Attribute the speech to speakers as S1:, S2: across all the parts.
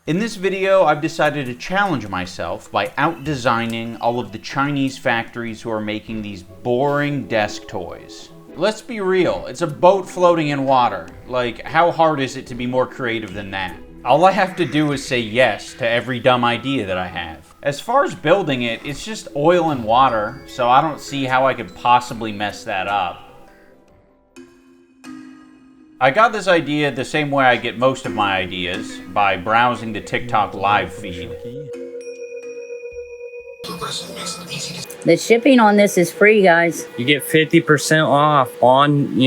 S1: In this video, I've decided to challenge myself by out-designing all of the Chinese factories who are making these boring desk toys. Let's be real, it's a boat floating in water. Like, how hard is it to be more creative than that? All I have to do is say yes to every dumb idea that I have. As far as building it, it's just oil and water, so I don't see how I could possibly mess that up. I got this idea the same way I get most of my ideas, by browsing the TikTok live feed.
S2: The shipping on this is free, guys.
S3: You get 50% off on,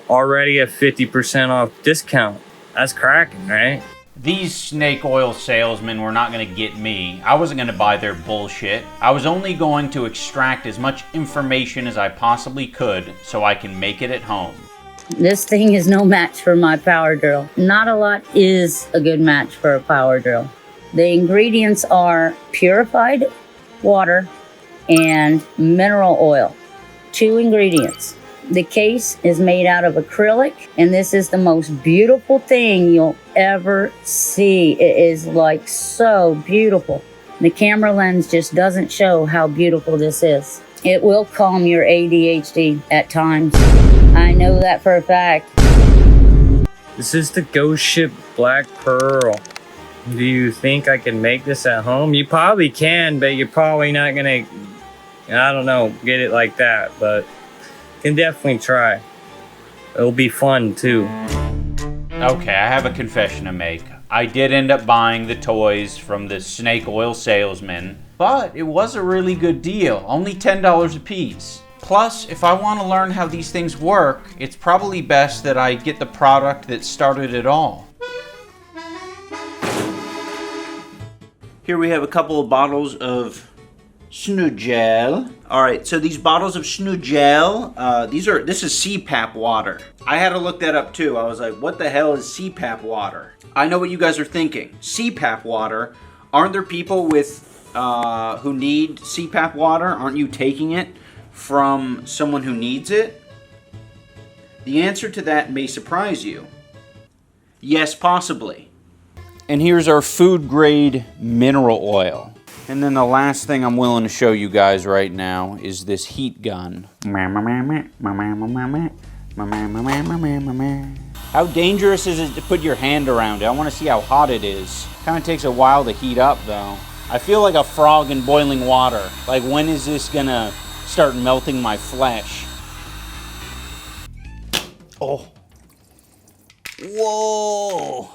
S3: already a 50% off discount. That's cracking, right?
S1: These snake oil salesmen were not going to get me. I wasn't going to buy their bullshit. I was only going to extract as much information as I possibly could so I can make it at home.
S2: This thing is no match for my power drill. Not a lot is a good match for a power drill. The ingredients are purified water and mineral oil. 2 ingredients. The case is made out of acrylic, and this is the most beautiful thing you'll ever see. It is like so beautiful. The camera lens just doesn't show how beautiful this is. It will calm your ADHD at times. I know that for a fact.
S3: This is the Ghost Ship Black Pearl. Do you think I can make this at home? You probably can, but you're probably not gonna, get it like that, but you can definitely try. It'll be fun too.
S1: Okay, I have a confession to make. I did end up buying the toys from the snake oil salesman, but it was a really good deal, only $10 a piece. Plus, if I want to learn how these things work, it's probably best that I get the product that started it all. Here we have a couple of bottles of Snugel. Alright, so these bottles of Snugel, this is CPAP water. I had to look that up too. I was like, what the hell is CPAP water? I know what you guys are thinking. CPAP water? Aren't there people who need CPAP water? Aren't you taking it from someone who needs it? The answer to that may surprise you. Yes, possibly. And here's our food grade mineral oil. And then the last thing I'm willing to show you guys right now is this heat gun. How dangerous is it to put your hand around it? I want to see how hot it is. Kind of takes a while to heat up though. I feel like a frog in boiling water. Like, when is this gonna start melting my flesh? Oh. Whoa.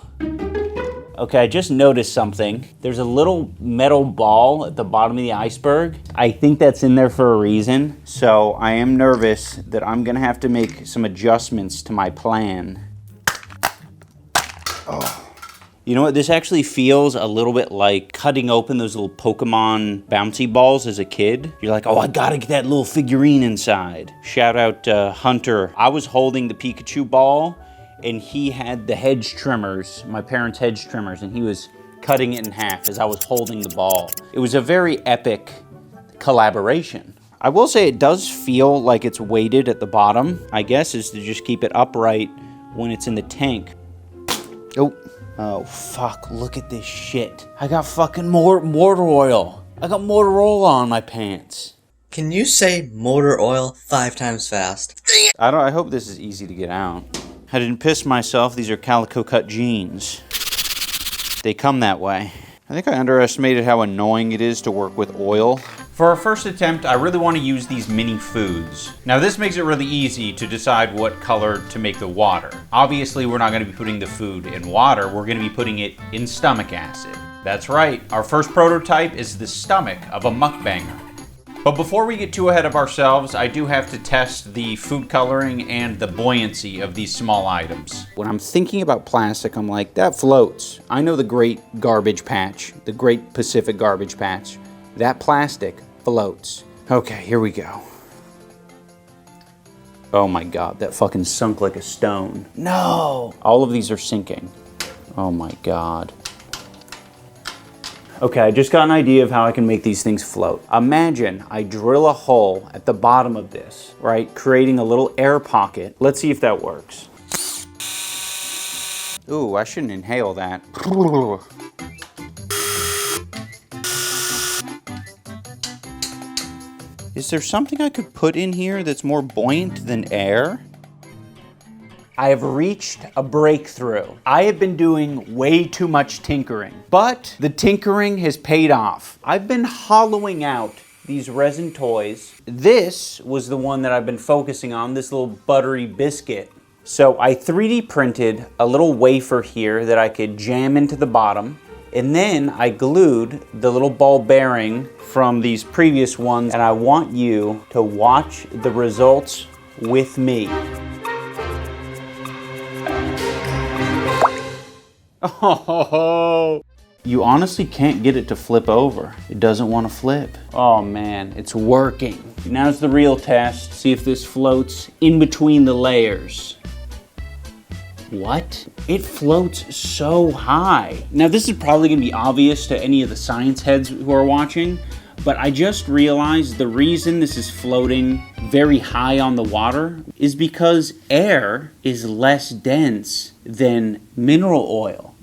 S1: Okay, I just noticed something. There's a little metal ball at the bottom of the iceberg. I think that's in there for a reason. So I am nervous that I'm gonna have to make some adjustments to my plan. Oh. You know what, this actually feels a little bit like cutting open those little Pokemon bouncy balls as a kid. You're like, oh, I gotta get that little figurine inside. Shout out Hunter. I was holding the Pikachu ball, and he had the hedge trimmers, my parents' hedge trimmers, and he was cutting it in half as I was holding the ball. It was a very epic collaboration. I will say it does feel like it's weighted at the bottom. I guess is to just keep it upright when it's in the tank. Oh, fuck, look at this shit. I got fucking motor oil. I got Motorola on my pants.
S4: Can you say motor oil 5 times fast?
S1: I hope this is easy to get out. I didn't piss myself. These are calico cut jeans. They come that way. I think I underestimated how annoying it is to work with oil. For our first attempt, I really want to use these mini foods. Now this makes it really easy to decide what color to make the water. Obviously, we're not going to be putting the food in water. We're going to be putting it in stomach acid. That's right. Our first prototype is the stomach of a mukbanger. But before we get too ahead of ourselves, I do have to test the food coloring and the buoyancy of these small items. When I'm thinking about plastic, I'm like, that floats. I know the Great Garbage Patch, the Great Pacific Garbage Patch. That plastic floats. Okay, here we go. Oh my God, that fucking sunk like a stone. No! All of these are sinking. Oh my God. Okay, I just got an idea of how I can make these things float. Imagine I drill a hole at the bottom of this, right? Creating a little air pocket. Let's see if that works. Ooh, I shouldn't inhale that. Is there something I could put in here that's more buoyant than air? I have reached a breakthrough. I have been doing way too much tinkering, but the tinkering has paid off. I've been hollowing out these resin toys. This was the one that I've been focusing on, this little buttery biscuit. So I 3D printed a little wafer here that I could jam into the bottom, and then I glued the little ball bearing from these previous ones, and I want you to watch the results with me. Oh, you honestly can't get it to flip over. It doesn't want to flip. Oh man, it's working. Now's the real test. See if this floats in between the layers. What? It floats so high. Now this is probably gonna be obvious to any of the science heads who are watching, but I just realized the reason this is floating very high on the water is because air is less dense than mineral oil.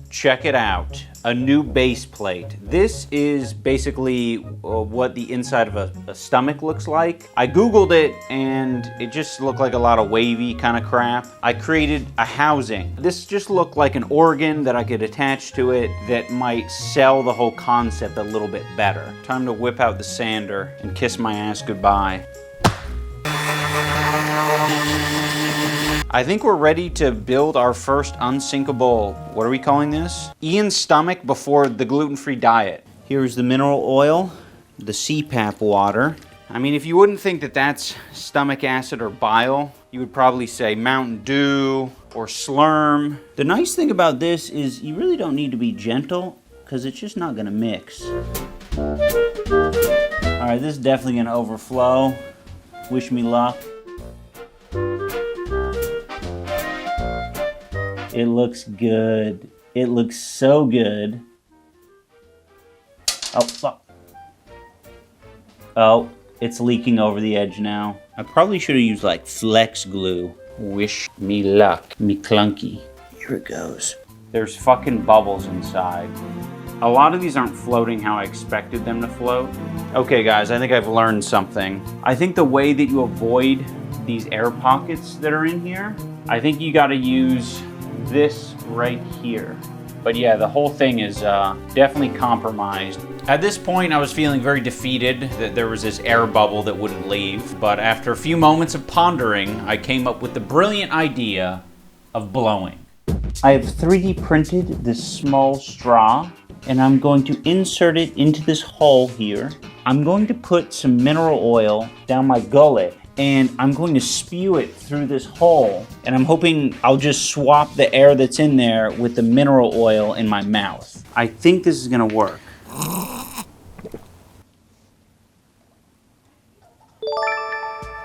S1: Check it out, a new base plate. This is basically what the inside of a stomach looks like. I Googled it and it just looked like a lot of wavy kind of crap. I created a housing. This just looked like an organ that I could attach to it that might sell the whole concept a little bit better. Time to whip out the sander and kiss my ass goodbye. I think we're ready to build our first unsinkable, what are we calling this? Ian's stomach before the gluten-free diet. Here's the mineral oil, the CPAP water. I mean, if you wouldn't think that that's stomach acid or bile, you would probably say Mountain Dew or Slurm. The nice thing about this is you really don't need to be gentle because it's just not gonna mix. All right, this is definitely gonna overflow. Wish me luck. It looks good. It looks so good. Oh, fuck. Oh, it's leaking over the edge now. I probably should have used like flex glue. Wish me luck, me clunky. Here it goes. There's fucking bubbles inside. A lot of these aren't floating how I expected them to float. Okay guys, I think I've learned something. I think the way that you avoid these air pockets that are in here, I think you gotta use this right here. But yeah, the whole thing is definitely compromised. At this point, I was feeling very defeated that there was this air bubble that wouldn't leave. But after a few moments of pondering, I came up with the brilliant idea of blowing. I have 3D printed this small straw, and I'm going to insert it into this hole here. I'm going to put some mineral oil down my gullet, and I'm going to spew it through this hole, and I'm hoping I'll just swap the air that's in there with the mineral oil in my mouth. I think this is gonna work.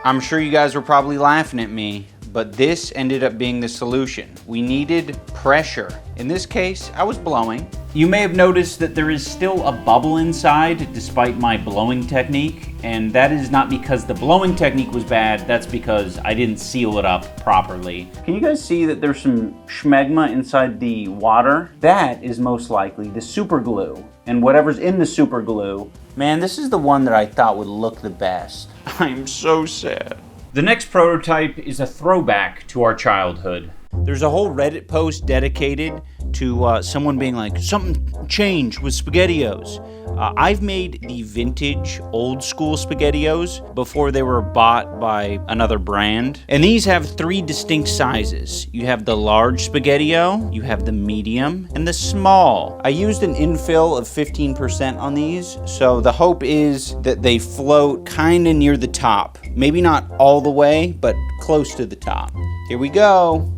S1: I'm sure you guys were probably laughing at me, but this ended up being the solution. We needed pressure. In this case, I was blowing. You may have noticed that there is still a bubble inside despite my blowing technique, and that is not because the blowing technique was bad, that's because I didn't seal it up properly. Can you guys see that there's some schmegma inside the water? That is most likely the super glue, and whatever's in the super glue. Man, this is the one that I thought would look the best. I'm so sad. The next prototype is a throwback to our childhood. There's a whole Reddit post dedicated to someone being like, something changed with SpaghettiOs. I've made the vintage old school SpaghettiOs before they were bought by another brand. And these have 3 distinct sizes. You have the large SpaghettiO, you have the medium, and the small. I used an infill of 15% on these, so the hope is that they float kind of near the top. Maybe not all the way, but close to the top. Here we go.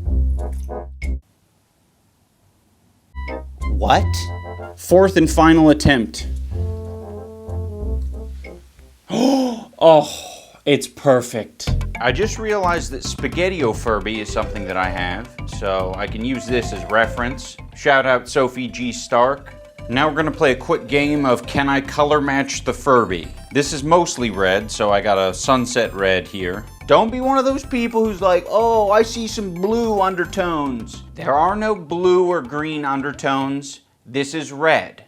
S1: What? 4th and final attempt. Oh, it's perfect. I just realized that SpaghettiO Furby is something that I have, so I can use this as reference. Shout out Sophie G. Stark. Now we're gonna play a quick game of can I color match the Furby? This is mostly red, so I got a sunset red here. Don't be one of those people who's like, oh, I see some blue undertones. There are no blue or green undertones. This is red.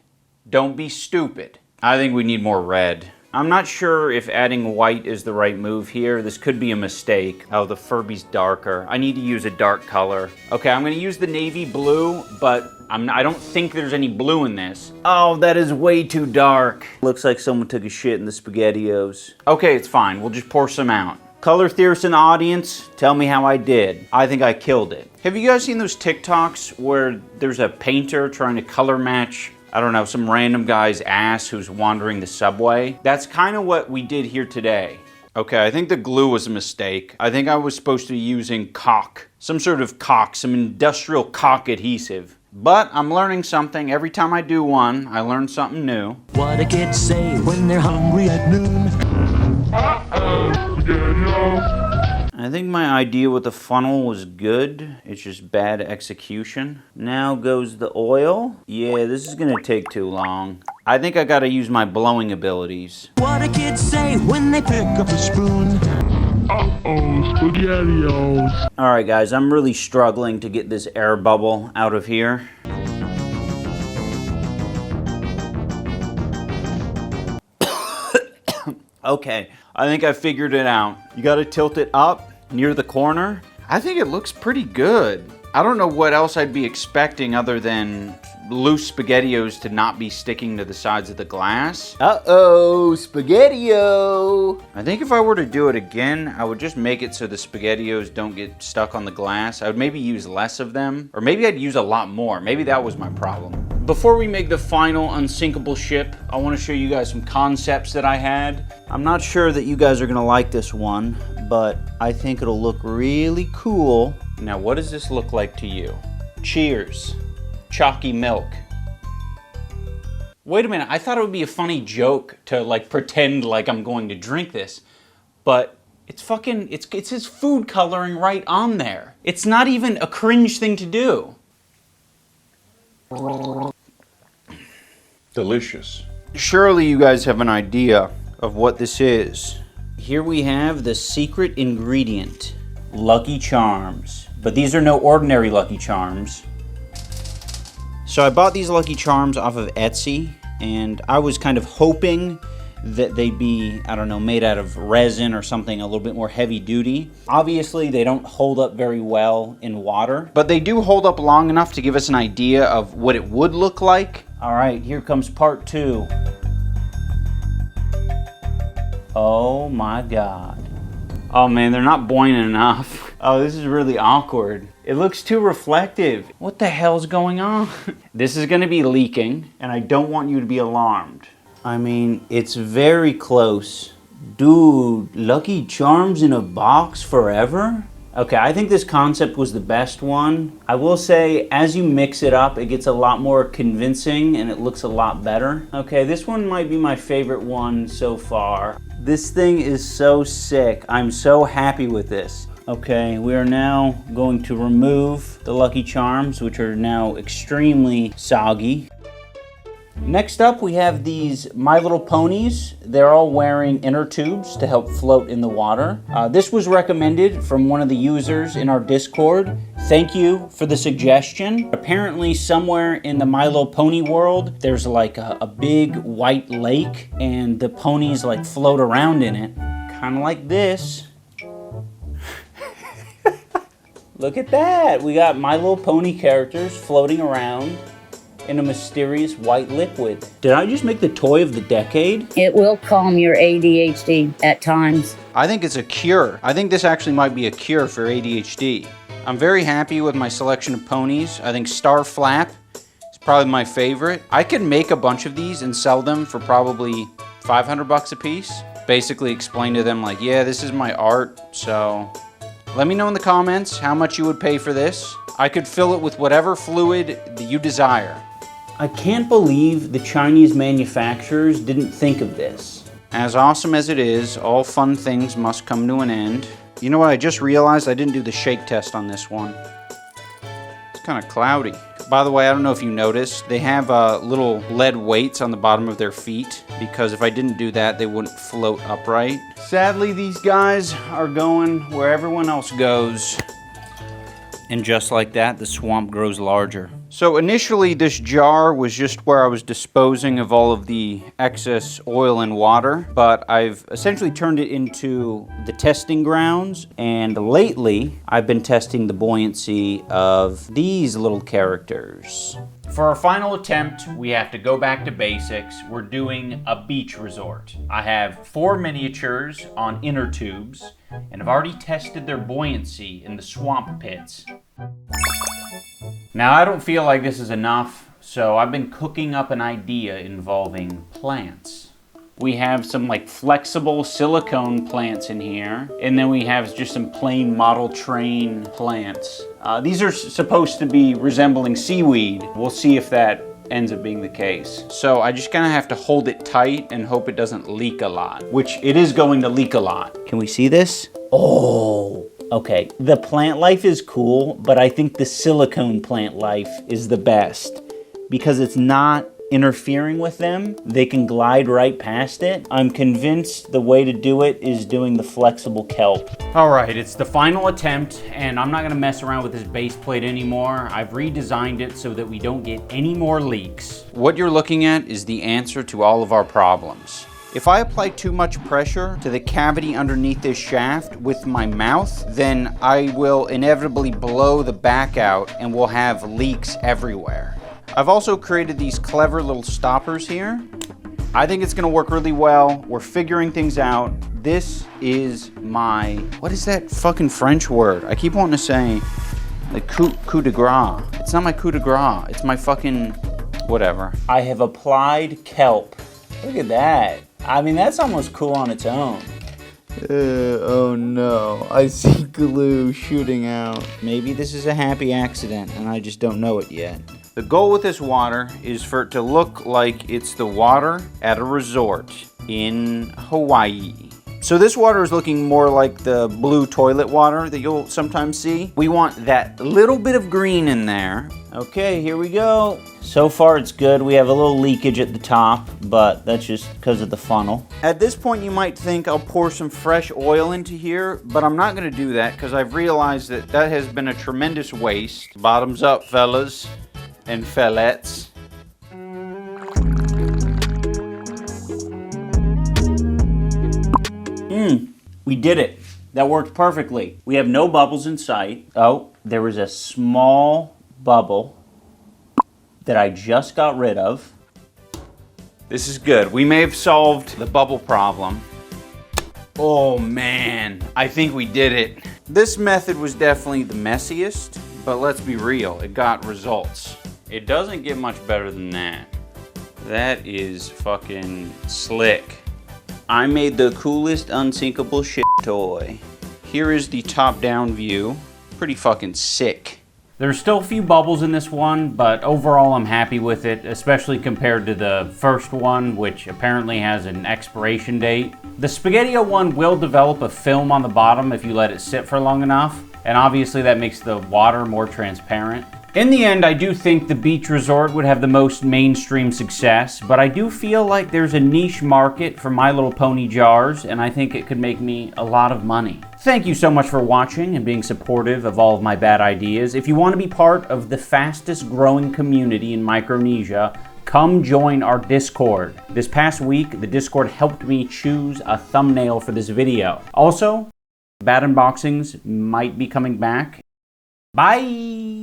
S1: Don't be stupid. I think we need more red. I'm not sure if adding white is the right move here. This could be a mistake. Oh, the Furby's darker. I need to use a dark color. Okay, I'm gonna use the navy blue, but I don't think there's any blue in this. Oh, that is way too dark. Looks like someone took a shit in the SpaghettiOs. Okay, it's fine. We'll just pour some out. Color theorists in the audience, tell me how I did. I think I killed it. Have you guys seen those TikToks where there's a painter trying to color match, I don't know, some random guy's ass who's wandering the subway? That's kind of what we did here today. Okay, I think the glue was a mistake. I think I was supposed to be using caulk, some sort of caulk, some industrial caulk adhesive. But I'm learning something. Every time I do one, I learn something new.
S5: What do kids say when they're hungry at noon?
S1: I think my idea with the funnel was good. It's just bad execution. Now goes the oil. Yeah, this is gonna take too long. I think I gotta use my blowing abilities.
S5: What do kids say when they pick up a spoon? Uh-oh, SpaghettiOs.
S1: All right, guys, I'm really struggling to get this air bubble out of here. Okay, I think I figured it out. You gotta tilt it up near the corner. I think it looks pretty good. I don't know what else I'd be expecting other than loose SpaghettiOs to not be sticking to the sides of the glass. Uh-oh, SpaghettiO! I think if I were to do it again, I would just make it so the SpaghettiOs don't get stuck on the glass. I would maybe use less of them, or maybe I'd use a lot more. Maybe that was my problem. Before we make the final unsinkable ship, I want to show you guys some concepts that I had. I'm not sure that you guys are gonna like this one, but I think it'll look really cool. Now, what does this look like to you? Cheers. Chalky milk. Wait a minute, I thought it would be a funny joke to like pretend like I'm going to drink this, but it's fucking, it's his food coloring right on there. It's not even a cringe thing to do.
S6: Delicious.
S1: Surely you guys have an idea of what this is. Here we have the secret ingredient, Lucky Charms. But these are no ordinary Lucky Charms. So I bought these Lucky Charms off of Etsy, and I was kind of hoping that they'd be, I don't know, made out of resin or something a little bit more heavy duty. Obviously, they don't hold up very well in water, but they do hold up long enough to give us an idea of what it would look like. All right, here comes part 2. Oh my God. Oh man, they're not buoyant enough. Oh, this is really awkward. It looks too reflective. What the hell's going on? This is gonna be leaking, and I don't want you to be alarmed. I mean, it's very close. Dude, Lucky Charms in a box forever? Okay, I think this concept was the best one. I will say, as you mix it up, it gets a lot more convincing and it looks a lot better. Okay, this one might be my favorite one so far. This thing is so sick. I'm so happy with this. Okay, we are now going to remove the Lucky Charms, which are now extremely soggy. Next up, we have these My Little Ponies. They're all wearing inner tubes to help float in the water. This was recommended from one of the users in our Discord. Thank you for the suggestion. Apparently, somewhere in the My Little Pony world, there's like a big white lake, and the ponies like float around in it, kind of like this. Look at that! We got My Little Pony characters floating around in a mysterious white liquid. Did I just make the toy of the decade?
S2: It will calm your ADHD at times.
S1: I think it's a cure. I think this actually might be a cure for ADHD. I'm very happy with my selection of ponies. I think Star Flap is probably my favorite. I could make a bunch of these and sell them for probably 500 bucks a piece. Basically explain to them like, yeah, this is my art, so let me know in the comments how much you would pay for this. I could fill it with whatever fluid that you desire. I can't believe the Chinese manufacturers didn't think of this. As awesome as it is, all fun things must come to an end. You know what, I just realized I didn't do the shake test on this one. It's kind of cloudy. By the way, I don't know if you noticed, they have little lead weights on the bottom of their feet, because if I didn't do that, they wouldn't float upright. Sadly, these guys are going where everyone else goes. And just like that, the swamp grows larger. So initially, this jar was just where I was disposing of all of the excess oil and water, but I've essentially turned it into the testing grounds, and lately, I've been testing the buoyancy of these little characters. For our final attempt, we have to go back to basics. We're doing a beach resort. I have 4 miniatures on inner tubes, and I've already tested their buoyancy in the swamp pits. Now, I don't feel like this is enough, so I've been cooking up an idea involving plants. We have some like flexible silicone plants in here, and then we have just some plain model train plants. These are supposed to be resembling seaweed. We'll see if that ends up being the case. So I just kind of have to hold it tight and hope it doesn't leak a lot, which it is going to leak a lot. Can we see this? Oh, okay. The plant life is cool, but I think the silicone plant life is the best because it's not interfering with them. They can glide right past it. I'm convinced the way to do it is doing the flexible kelp. All right, it's the final attempt, and I'm not gonna mess around with this base plate anymore. I've redesigned it so that we don't get any more leaks. What you're looking at is the answer to all of our problems. If I apply too much pressure to the cavity underneath this shaft with my mouth, then I will inevitably blow the back out and we'll have leaks everywhere. I've also created these clever little stoppers here. I think it's gonna work really well. We're figuring things out. This is my, what is that fucking French word? I keep wanting to say, like coup de grace. It's not my coup de grace, it's my fucking, whatever. I have applied kelp. Look at that. I mean, that's almost cool on its own. Oh no, I see glue shooting out. Maybe this is a happy accident and I just don't know it yet. The goal with this water is for it to look like it's the water at a resort in Hawaii. So this water is looking more like the blue toilet water that you'll sometimes see. We want that little bit of green in there. Okay, here we go. So far it's good. We have a little leakage at the top, but that's just because of the funnel. At this point you might think I'll pour some fresh oil into here, but I'm not gonna do that because I've realized that that has been a tremendous waste. Bottoms up, fellas and fellettes. We did it. That worked perfectly. We have no bubbles in sight. Oh, there was a small bubble that I just got rid of. This is good. We may have solved the bubble problem. Oh man, I think we did it. This method was definitely the messiest, but let's be real, it got results. It doesn't get much better than that. That is fucking slick. I made the coolest unsinkable shit toy. Here is the top-down view. Pretty fucking sick. There's still a few bubbles in this one, but overall I'm happy with it, especially compared to the first one, which apparently has an expiration date. The Spaghetti-O one will develop a film on the bottom if you let it sit for long enough, and obviously that makes the water more transparent. In the end, I do think the beach resort would have the most mainstream success, but I do feel like there's a niche market for My Little Pony jars, and I think it could make me a lot of money. Thank you so much for watching and being supportive of all of my bad ideas. If you want to be part of the fastest growing community in Micronesia, come join our Discord. This past week, the Discord helped me choose a thumbnail for this video. Also, bad unboxings might be coming back. Bye!